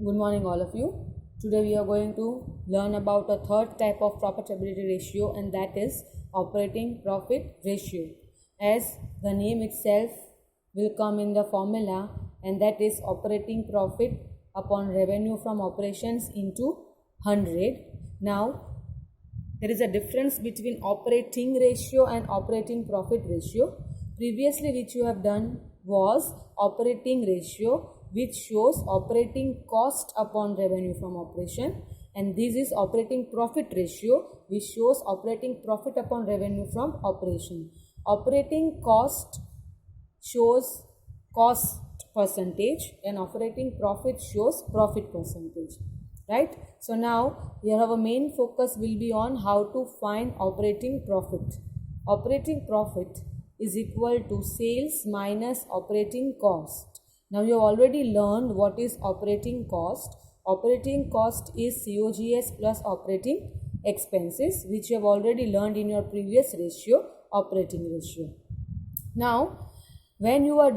Good morning, all of you. Today we are going to learn about a third type of profitability ratio, and that is operating profit ratio. As the name itself will come in the formula, and that is operating profit upon revenue from operations into 100. Now, there is a difference between operating ratio and operating profit ratio. Previously, which you have done was operating ratio, which shows operating cost upon revenue from operation, and this is operating profit ratio, which shows operating profit upon revenue from operation. Operating cost shows cost percentage and operating profit shows profit percentage, right? So now here our main focus will be on how to find operating profit. Operating profit is equal to sales minus operating cost. Now you have already learned what is operating cost. Operating cost is COGS plus operating expenses, which you have already learned in your previous ratio, operating ratio. Now, when you are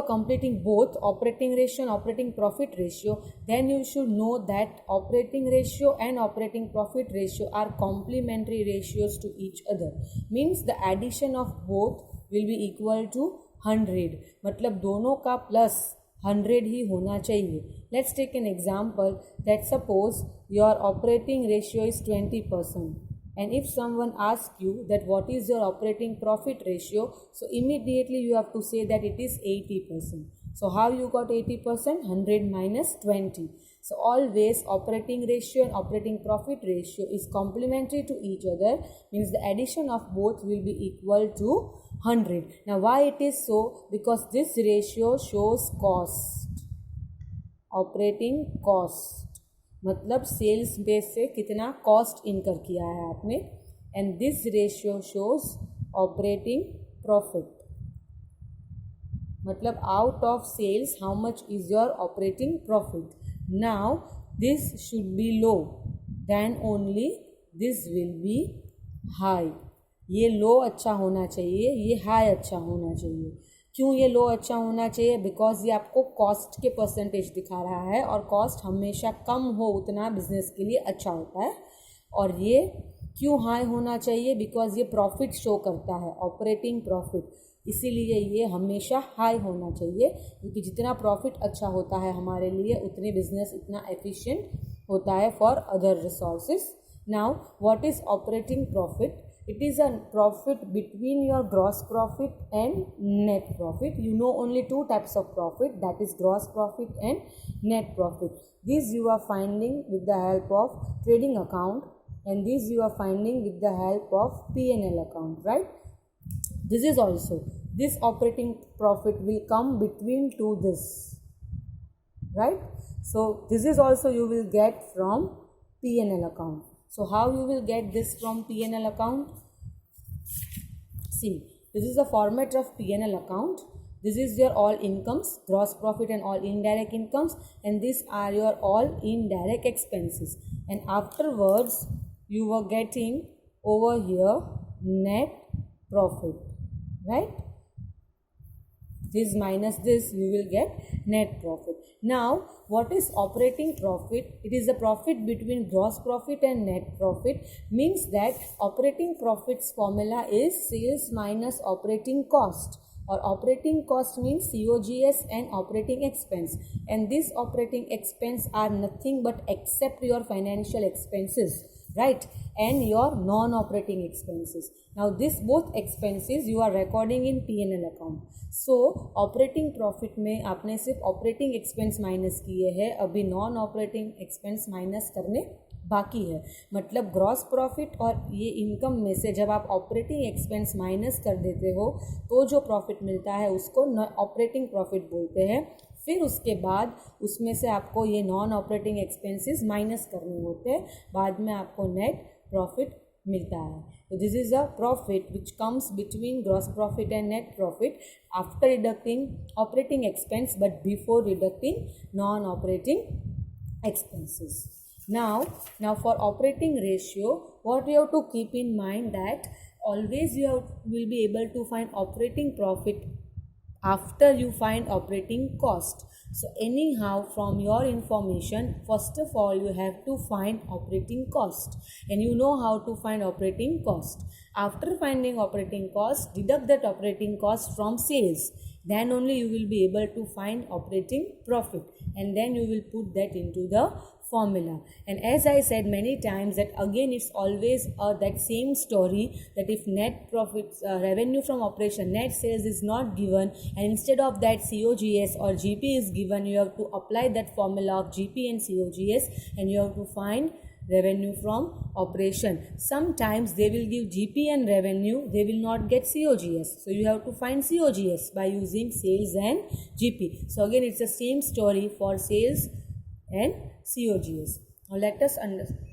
completing both operating ratio and operating profit ratio, then you should know that operating ratio and operating profit ratio are complementary ratios to each other. Means the addition of both will be equal to 100. मतलब दोनों का plus 100 ही होना चाहिए. Let's take an example that suppose your operating ratio is 20%. And if someone asks you that what is your operating profit ratio, so immediately you have to say that it is 80%. So how you got 80%? 100 minus 20. So always operating ratio and operating profit ratio is complementary to each other, means the addition of both will be equal to 100. Now why it is so? Because this ratio shows cost. Operating cost मतलब sales base से कितना cost incur किया है आपने, and this ratio shows operating profit मतलब out of sales how much is your operating profit. Now this should be low, then only this will be high. ये लो अच्छा होना चाहिए, ये हाई अच्छा होना चाहिए. क्यों ये लो अच्छा होना चाहिए? बिकॉज ये आपको कॉस्ट के परसेंटेज दिखा रहा है, और कॉस्ट हमेशा कम हो उतना बिजनेस के लिए अच्छा होता है. और ये क्यों हाई होना चाहिए? बिकॉज ये प्रॉफिट शो करता है, ऑपरेटिंग प्रॉफिट, इसीलिए ये हमेशा हाई होना चाहिए. क्योंकि जितना प्रॉफिट अच्छा होता है हमारे लिए, उतने बिजनेस इतना एफिशिएंट होता है for other resources. Now what is operating profit? It is a profit between your gross profit and net profit. You know only two types of profit, that is gross profit and net profit. These you are finding with the help of trading account, and these you are finding with the help of P&L account, right? This is also, this operating profit will come between two this, right? So this is also you will get from P&L account. So how you will get this from P&L account? See, this is the format of P&L account. This is your all incomes, gross profit and all indirect incomes, and these are your all indirect expenses. And afterwards, you were getting over here net profit, right? This minus this, you will get net profit. Now, what is operating profit? It is the profit between gross profit and net profit. Means that operating profits formula is sales minus operating cost, or operating cost means COGS and operating expense, and this operating expense are nothing but except your financial expenses, right, and your non-operating expenses. Now this both expenses you are recording in P&L account. So operating profit में आपने सिर्फ operating expense minus किए हैं, अभी non operating expense minus करने बाकी है. मतलब ग्रॉस प्रॉफिट और ये इनकम में से जब आप ऑपरेटिंग एक्सपेंस माइनस कर देते हो तो जो प्रॉफिट मिलता है उसको ऑपरेटिंग प्रॉफिट बोलते हैं. फिर उसके बाद उसमें से आपको ये नॉन ऑपरेटिंग एक्सपेंसेस माइनस करने होते हैं, बाद में आपको नेट प्रॉफिट मिलता है. तो this is a profit which comes between gross profit and net profit after deducting operating expense but before deducting non operating expenses. Now for operating ratio, what you have to keep in mind that always you will be able to find operating profit after you find operating cost. So anyhow, from your information, first of all you have to find operating cost, and you know how to find operating cost. After finding operating cost, deduct that operating cost from sales. Then only you will be able to find operating profit, and then you will put that into the formula. And as I said many times, that again it's always that same story, that if net profits, revenue from operation, net sales is not given, and instead of that COGS or GP is given, you have to apply that formula of GP and COGS, and you have to find revenue from operation. Sometimes they will give GP and revenue, they will not get COGS, so you have to find COGS by using sales and GP. So again it's the same story for sales and COGS. Now let us understand.